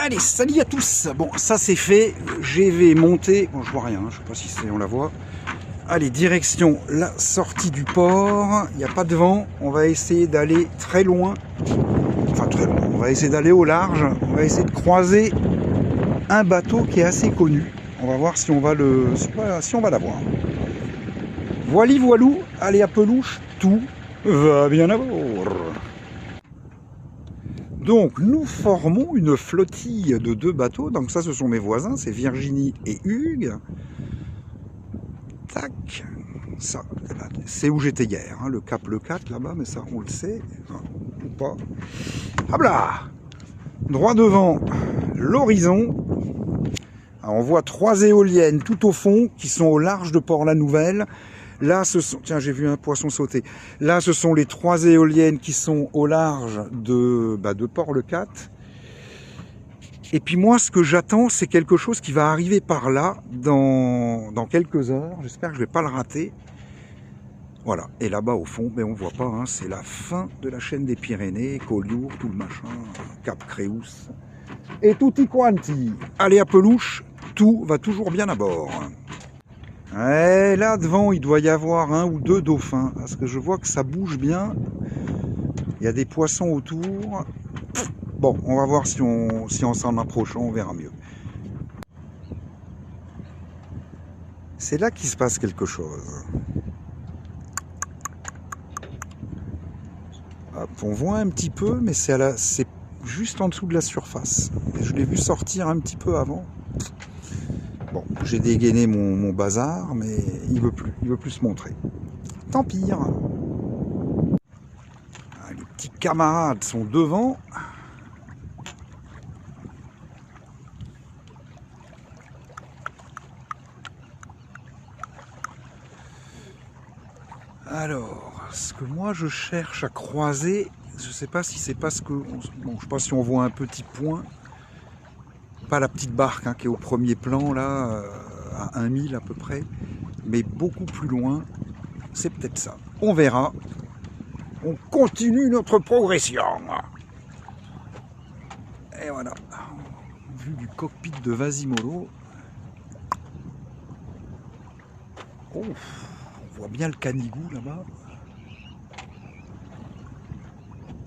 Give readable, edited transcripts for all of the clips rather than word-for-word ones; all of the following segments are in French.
Allez, salut à tous. Bon, ça c'est fait. Je vais monter. Bon, je vois rien, je sais pas si on la voit. Allez, direction la sortie du port. Il n'y a pas de vent. On va essayer d'aller très loin. Enfin, très loin. On va essayer d'aller au large. On va essayer de croiser un bateau qui est assez connu. On va voir si on va si on va l'avoir. Voili voilou. Allez à pelouche. Tout va bien à bord. Donc nous formons une flottille de 2 bateaux. Donc ça, ce sont mes voisins, c'est Virginie et Hugues. Tac, ça, c'est où j'étais hier, hein, le Cap Le 4 là-bas, mais ça on le sait, hein, ou pas. Hop là, droit devant l'horizon. On voit 3 éoliennes tout au fond qui sont au large de Port-la-Nouvelle. Là, ce sont... Tiens, j'ai vu un poisson sauter. Là, ce sont les 3 éoliennes qui sont au large de Port-le-4. Et puis moi, ce que j'attends, c'est quelque chose qui va arriver par là dans quelques heures. J'espère que je ne vais pas le rater. Voilà. Et là-bas, au fond, mais on ne voit pas, hein, c'est la fin de la chaîne des Pyrénées, Collioure, tout le machin, Cap Créus. Et tutti quanti. Allez à pelouche, tout va toujours bien à bord. Et là devant il doit y avoir 1 ou 2 dauphins parce que je vois que ça bouge bien, il y a des poissons autour. Bon, on va voir si on s'en approchant on verra mieux. C'est là qu'il se passe quelque chose. Hop, on voit un petit peu mais c'est juste en dessous de la surface. Et je l'ai vu sortir un petit peu avant. Bon, j'ai dégainé mon bazar, mais il veut plus se montrer. Tant pis. Ah, les petits camarades sont devant. Alors, ce que moi je cherche à croiser, je sais pas si c'est parce que... Bon, je sais pas si on voit un petit point. Pas la petite barque hein, qui est au premier plan, là, à 1000 à peu près. Mais beaucoup plus loin, c'est peut-être ça. On verra. On continue notre progression. Et voilà. Vue du cockpit de Vasimolo. Oh, on voit bien le Canigou là-bas.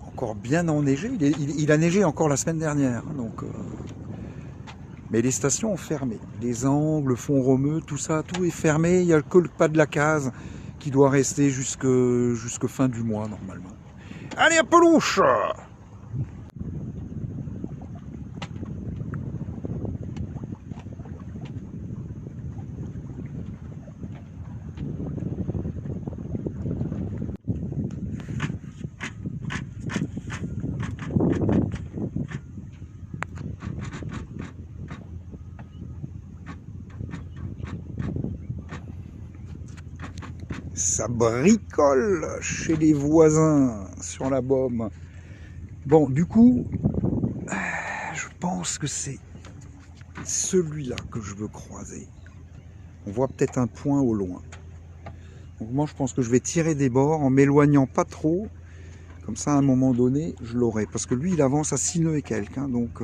Encore bien enneigé. Il a neigé encore la semaine dernière. Donc, mais les stations ont fermé. Les angles, font Romeu, tout ça, tout est fermé. Il n'y a que le pas de la case qui doit rester jusque fin du mois normalement. Allez à pelouche! Ça bricole chez les voisins sur la Baume. Bon, du coup, je pense que c'est celui-là que je veux croiser. On voit peut-être un point au loin. Donc moi, je pense que je vais tirer des bords en m'éloignant pas trop. Comme ça, à un moment donné, je l'aurai. Parce que lui, il avance à 6 nœuds et quelques. Hein, donc,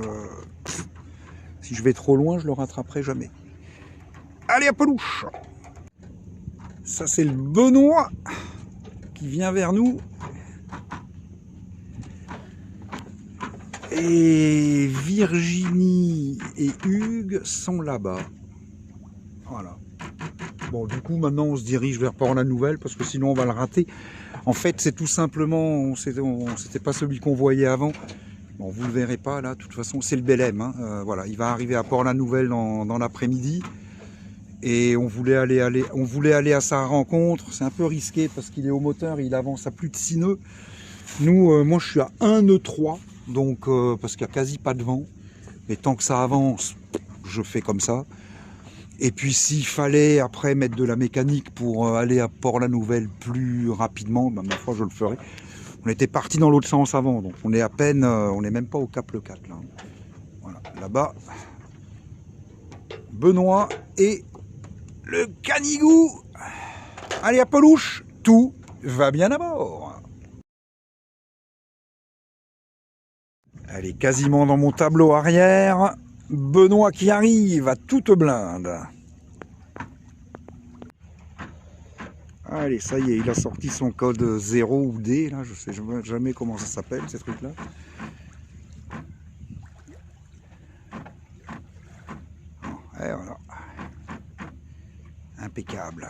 si je vais trop loin, je le rattraperai jamais. Allez à pelouche! Ça, c'est le Benoît qui vient vers nous. Et Virginie et Hugues sont là-bas. Voilà. Bon, du coup, maintenant, on se dirige vers Port-la-Nouvelle parce que sinon, on va le rater. En fait, c'est tout simplement, c'était pas celui qu'on voyait avant. Bon, vous le verrez pas là. De toute façon, c'est le Belém. Hein. Voilà, il va arriver à Port-la-Nouvelle dans l'après-midi. Et on voulait aller à sa rencontre. C'est un peu risqué parce qu'il est au moteur, il avance à plus de 6 nœuds. Nous, moi je suis à 1 nœud 3, donc parce qu'il n'y a quasi pas de vent. Mais tant que ça avance, je fais comme ça. Et puis s'il fallait après mettre de la mécanique pour aller à Port-la-Nouvelle plus rapidement, ben, ma foi je le ferai. On était parti dans l'autre sens avant, donc on est à peine, on n'est même pas au Cap Le 4 là. Voilà, là-bas, Benoît et le Canigou. Allez à pelouche, tout va bien à bord. Elle est quasiment dans mon tableau arrière. Benoît qui arrive à toute blinde. Allez, ça y est, il a sorti son code 0 ou D, là, je sais jamais comment ça s'appelle, ces trucs-là. Et voilà. Impeccable.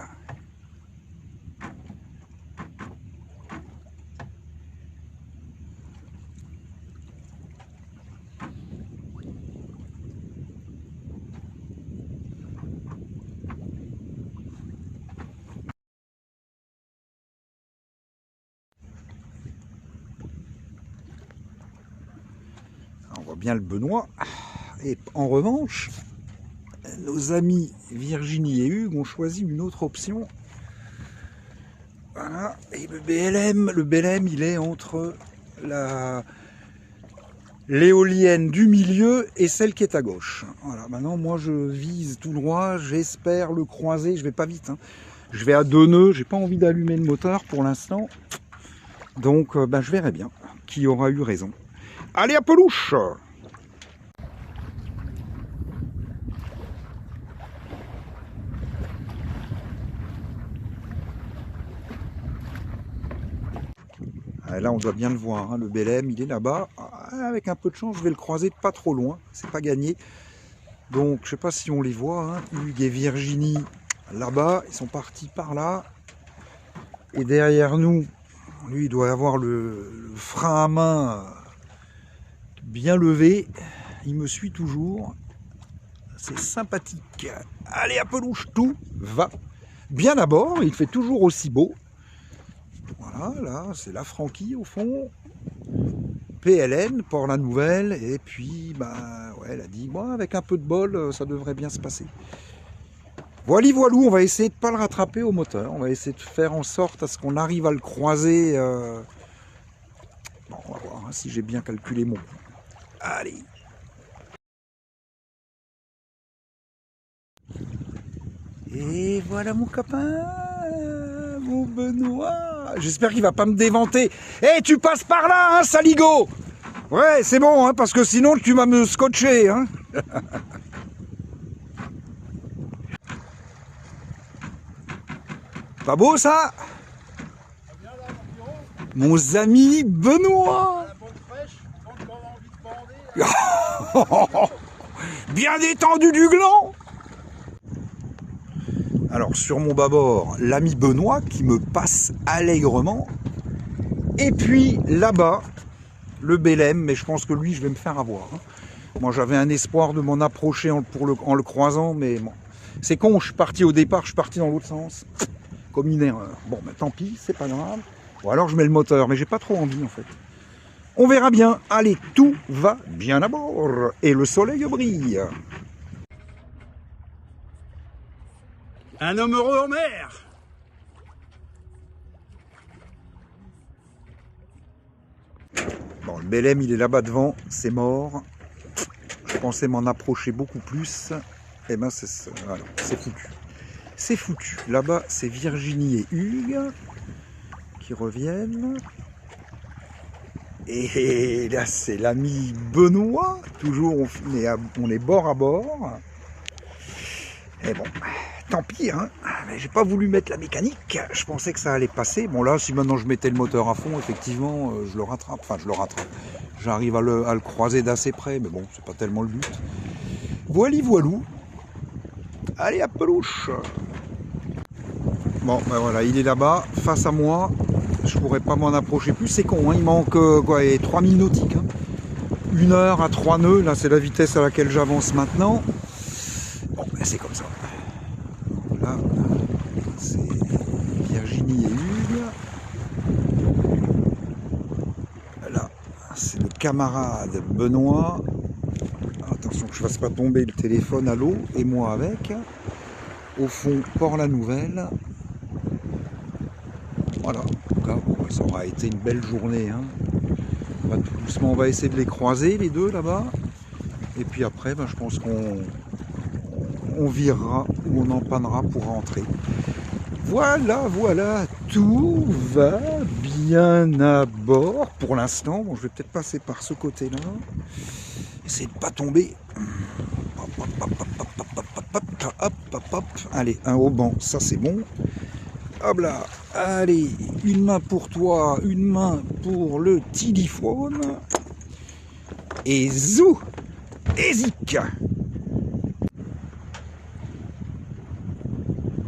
On voit bien le Benoît. Et en revanche, nos amis Virginie et Hugues ont choisi une autre option. Voilà. Et le BLM, il est entre l'éolienne du milieu et celle qui est à gauche. Voilà. Maintenant, moi, je vise tout droit. J'espère le croiser. Je vais pas vite, hein. Je vais à 2 nœuds. J'ai pas envie d'allumer le moteur pour l'instant. Donc, je verrai bien qui aura eu raison. Allez, à pelouche! Là, on doit bien le voir, hein, le BLM, il est là-bas. Avec un peu de chance, je vais le croiser pas trop loin. C'est pas gagné. Donc, je sais pas si on les voit. Hein. Hugues et Virginie, là-bas, ils sont partis par là. Et derrière nous, lui, il doit avoir le frein à main bien levé. Il me suit toujours. C'est sympathique. Allez, à pelouche, tout va bien à bord. Il fait toujours aussi beau. Voilà, là, c'est la Franquille au fond. PLN, Port-la-Nouvelle. Et puis, ouais, elle a dit, bon, avec un peu de bol, ça devrait bien se passer. Voilou, on va essayer de ne pas le rattraper au moteur. On va essayer de faire en sorte à ce qu'on arrive à le croiser. Bon, on va voir hein, si j'ai bien calculé mon coup. Allez. Et voilà mon copain, mon Benoît. J'espère qu'il va pas me déventer. Eh, tu passes par là, hein, saligo. Ouais, c'est bon, hein, parce que sinon tu vas me scotcher, hein. Pas beau ça? Mon ami Benoît. Bien détendu du gland. Alors sur mon bâbord, l'ami Benoît qui me passe allègrement. Et puis là-bas, le BLM, mais je pense que lui, je vais me faire avoir. Hein. Moi, j'avais un espoir de m'en approcher en le croisant, mais bon. C'est con, je suis parti au départ, je suis parti dans l'autre sens. Comme une erreur. Bon, tant pis, c'est pas grave. Ou alors je mets le moteur, mais j'ai pas trop envie en fait. On verra bien. Allez, tout va bien à bord. Et le soleil brille. Un homme heureux en mer. Bon, le BLM, il est là-bas devant, c'est mort. Je pensais m'en approcher beaucoup plus. Eh ben, c'est voilà, c'est foutu. C'est foutu. Là-bas, c'est Virginie et Hugues qui reviennent. Et là, c'est l'ami Benoît. Toujours, on est bord à bord. Et bon, tant pis, hein. Mais j'ai pas voulu mettre la mécanique. Je pensais que ça allait passer. Bon, là, si maintenant je mettais le moteur à fond, effectivement, je le rattrape. Enfin, je le rattrape. J'arrive à le croiser d'assez près. Mais bon, c'est pas tellement le but. Voilou. Allez, à pelouche. Bon, ben voilà, il est là-bas, face à moi. Je pourrais pas m'en approcher plus. C'est con, hein, il manque quoi, 3000 nautiques. Hein. 1 heure à 3 nœuds. Là, c'est la vitesse à laquelle j'avance maintenant. Bon, ben, c'est comme ça. Là, c'est Virginie et Hugues. Là, c'est le camarade Benoît. Attention que je ne fasse pas tomber le téléphone à l'eau, et moi avec. Au fond, Port-la-Nouvelle. Voilà, en tout cas, ça aura été une belle journée. Hein. Tout doucement, on va essayer de les croiser, les deux là-bas. Et puis après, je pense qu'on virera ou on empannera pour rentrer. Voilà, tout va bien. bien à bord pour l'instant. Bon, je vais peut-être passer par ce côté-là. Essayer de ne pas tomber. Hop, hop, hop, hop, hop, hop, hop, hop, hop, hop. Allez, un haut-banc, ça c'est bon. Hop là, allez, une main pour toi, une main pour le téléphone. Et zou, et zic.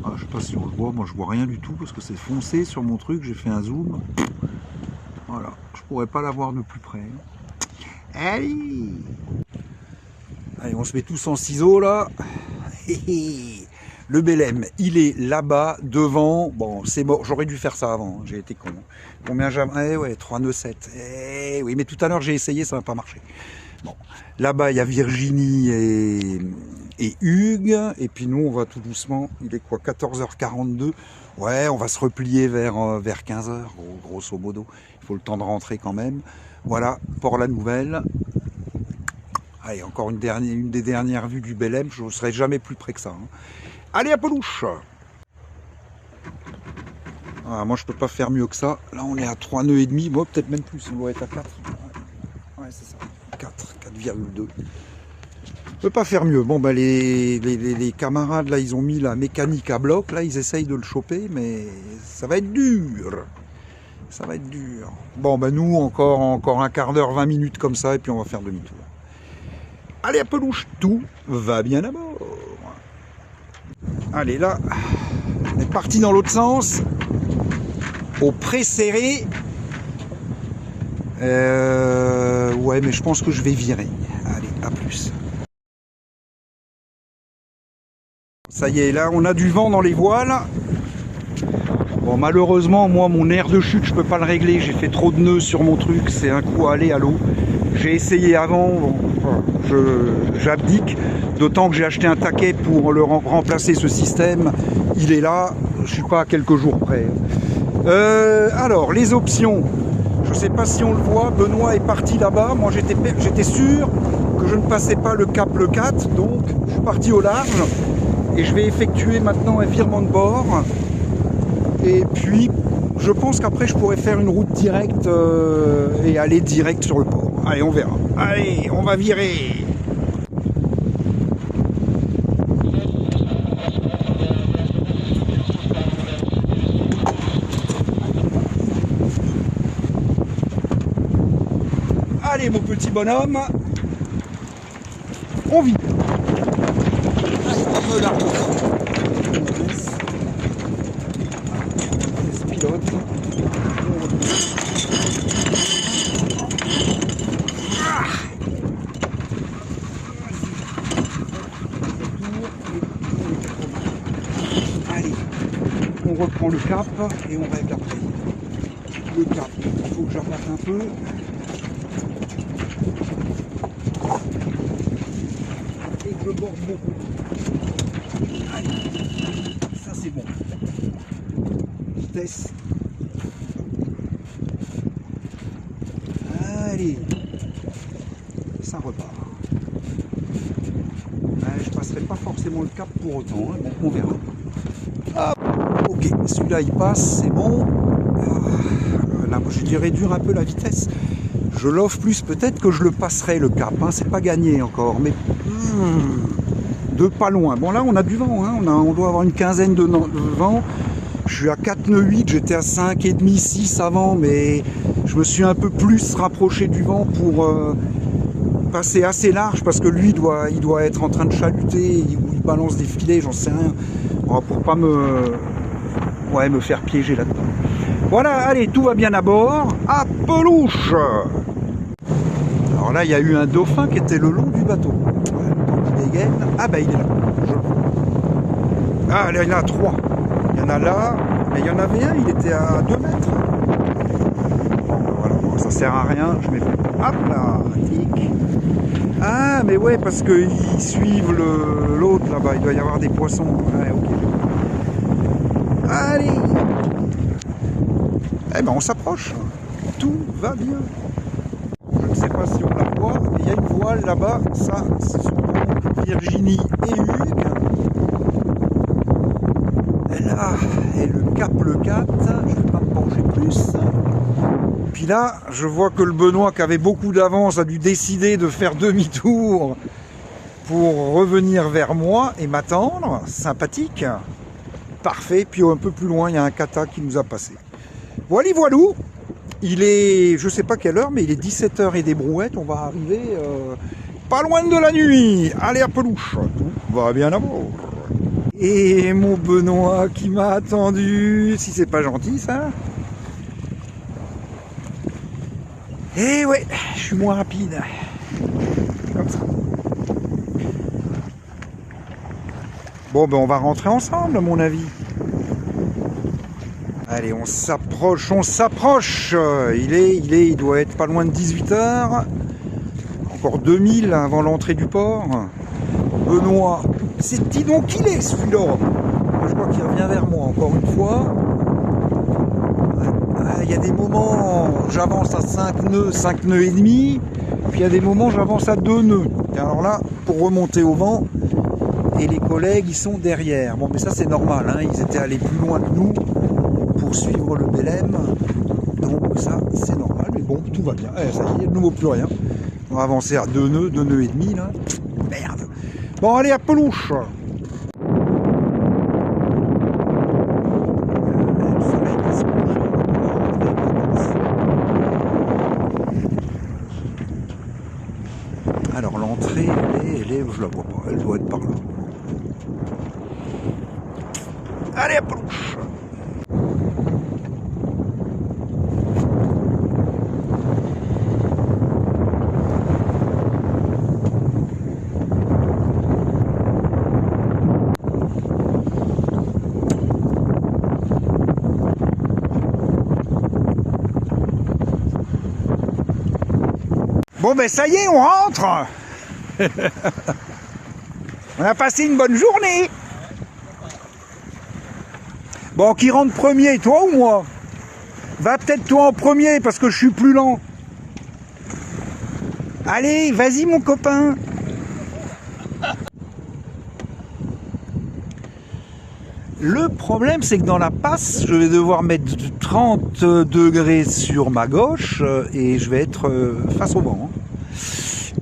Ah, je sais pas si on le voit, moi je vois rien du tout parce que c'est foncé sur mon truc, j'ai fait un zoom. Voilà, je pourrais pas la voir de plus près. Allez, allez, on se met tous en ciseaux là. Le Belém, il est là-bas, devant. Bon, c'est mort. J'aurais dû faire ça avant. J'ai été con. Combien j'avais? Eh ouais, 3 nœuds 7. Eh oui, mais tout à l'heure, j'ai essayé, ça n'a pas marché. Bon, là-bas, il y a Virginie et Hugues. Et puis nous, on va tout doucement. Il est quoi? 14h42. Ouais, on va se replier vers 15h, grosso modo. Il faut le temps de rentrer quand même. Voilà, Port-la-Nouvelle. Allez, encore une des dernières vues du Belém. Je ne serai jamais plus près que ça. Hein. Allez, à pelouche. Ah, moi, je peux pas faire mieux que ça. Là, on est à 3 nœuds et demi. Moi, peut-être même plus. On doit être à 4. Ouais, c'est ça. 4,2. Je peux pas faire mieux. Bon, bah, les camarades, là, ils ont mis la mécanique à bloc. Là, ils essayent de le choper, mais ça va être dur. Ça va être dur. Bon, bah, nous, encore un quart d'heure, 20 minutes comme ça, et puis on va faire demi-tour. Allez, à pelouche. Tout va bien à bord. Allez, là, on est parti dans l'autre sens, au pré-serré. Ouais, mais je pense que je vais virer. Allez, à plus. Ça y est, là, on a du vent dans les voiles. Bon, malheureusement, moi, mon air de chute, je peux pas le régler. J'ai fait trop de nœuds sur mon truc. C'est un coup à aller à l'eau. J'ai essayé avant. Bon, j'abdique. D'autant que j'ai acheté un taquet pour le remplacer ce système. Il est là. Je suis pas à quelques jours près. Alors, les options. Je sais pas si on le voit. Benoît est parti là-bas. Moi, j'étais sûr que je ne passais pas le cap Le 4. Donc, je suis parti au large. Et je vais effectuer maintenant un virement de bord. Et puis, je pense qu'après, je pourrais faire une route directe et aller direct sur le port. Allez, on verra. Allez, on va virer. Allez, mon petit bonhomme. On vit. On me largue. Allez, on reprend le cap et on règle après. Le cap, il faut que j'arrête un peu. Et que je borde beaucoup. Allez, ça c'est bon. Vitesse. Allez, ça repart. Je passerai pas forcément le cap pour autant, hein, bon, on verra. Ah, ok, celui-là il passe, c'est bon. Là, j'ai dû réduire un peu la vitesse. Je l'offre plus, peut-être que je le passerai le cap, hein, c'est pas gagné encore, mais de pas loin. Bon là on a du vent, hein, on doit avoir une quinzaine de vent. Je suis à 4 nœuds 8, j'étais à 5,5, 6 avant, mais je me suis un peu plus rapproché du vent pour passer assez large, parce que lui il doit être en train de chaluter, il balance des filets, j'en sais rien, pour pas me faire piéger là-dedans. Voilà, allez, tout va bien à bord, à pelouche. Alors là, il y a eu un dauphin qui était le long du bateau. Je dégaine. Ah bah il est là. Ah, là, il y en a 3. Il y en a là, mais il y en avait un, il était à 2 mètres. Voilà, bon, ça sert à rien, je mets plus. Hop là, tic. Ah, mais ouais, parce qu'ils suivent l'autre là-bas, il doit y avoir des poissons. Ouais, ok. Allez. Eh ben, on s'approche. Tout va bien. Je ne sais pas si on la voit, mais il y a une voile là-bas. Ça, ce sont donc Virginie et Hugues. Là est le cap Le 4, je ne vais pas me pencher plus. Puis là, je vois que le Benoît, qui avait beaucoup d'avance, a dû décider de faire demi-tour pour revenir vers moi et m'attendre. Sympathique. Parfait. Puis un peu plus loin, il y a un kata qui nous a passé. Voilà, voilou. Il est, je sais pas quelle heure, mais il est 17h et des brouettes. On va arriver pas loin de la nuit. Allez, à pelouche. Tout va bien d'abord. Et mon Benoît qui m'a attendu. Si c'est pas gentil, ça. Et ouais, je suis moins rapide. Comme ça. Bon, ben on va rentrer ensemble, à mon avis. Allez, on s'approche, on s'approche. Il doit être pas loin de 18h. Encore 2000 avant l'entrée du port. Benoît, dis donc qu'il est celui-là. Je crois qu'il revient vers moi encore une fois. Il y a des moments, j'avance à 5 nœuds et demi. Puis il y a des moments, j'avance à 2 nœuds. Et alors là, pour remonter au vent, et les collègues, ils sont derrière. Bon, mais ça, c'est normal. Hein, ils étaient allés plus loin que nous pour suivre le Belém. Donc ça, c'est normal. Mais bon, tout va bien. Ça y est, de nouveau plus rien. On va avancer à 2 nœuds et demi, là. Merde. Bon, allez, à pelouche. Alors l'entrée, elle est, je la vois pas, elle doit être par là. Allez, à pelouche. Bon ben ça y est, on rentre. On a passé une bonne journée. Bon, qui rentre premier, toi ou moi? Va peut-être toi en premier parce que je suis plus lent. Allez, vas-y mon copain. Le problème, c'est que dans la passe, je vais devoir mettre 30 degrés sur ma gauche et je vais être face au vent.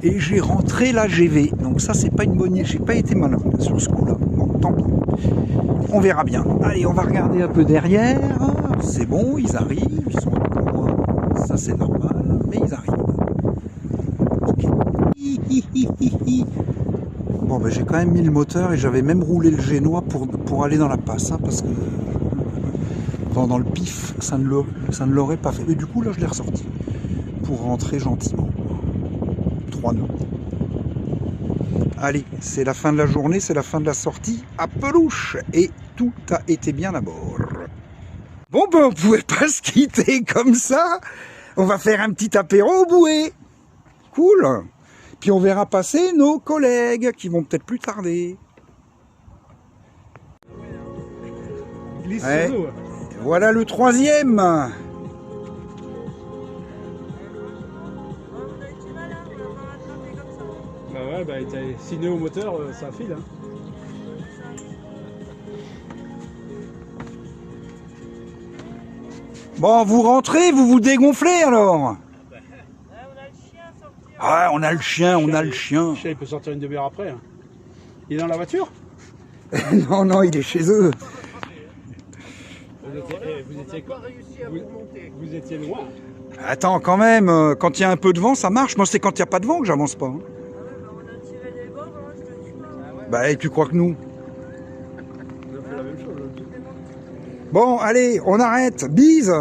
Et j'ai rentré la GV. Donc ça, c'est pas une bonne idée. J'ai pas été malin sur ce coup-là. Bon, tant pis. On verra bien. Allez, on va regarder un peu derrière. C'est bon, ils arrivent. Ils sont un peu loin. Ça, c'est normal. Mais ils arrivent. Ok. Bon, ben, j'ai quand même mis le moteur et j'avais même roulé le génois pour aller dans la passe. Hein, parce que dans le pif, ça ne l'aurait pas fait. Mais du coup, là, je l'ai ressorti. Pour rentrer gentiment. 3 nœuds. Allez, c'est la fin de la journée, c'est la fin de la sortie à pelouche. Et tout a été bien à bord. Bon, ben, on pouvait pas se quitter comme ça. On va faire un petit apéro au bouet. Cool. Puis on verra passer nos collègues qui vont peut-être plus tarder. Ouais. Voilà le 3e. Bah ouais, bah t'as 6 nœuds au moteur, ça file. Hein. Bon, vous rentrez, vous vous dégonflez alors. Ah, on a le chien, on a le chien. Le chien, il peut sortir une demi-heure après. Hein. Il est dans la voiture? Non, non, il est chez eux. Vous étiez loin. Attends, quand même, quand il y a un peu de vent, ça marche. Moi, c'est quand il n'y a pas de vent que j'avance pas. Hein. Bah, et tu crois que nous? On a fait la même chose. Bon, allez, on arrête. Bise.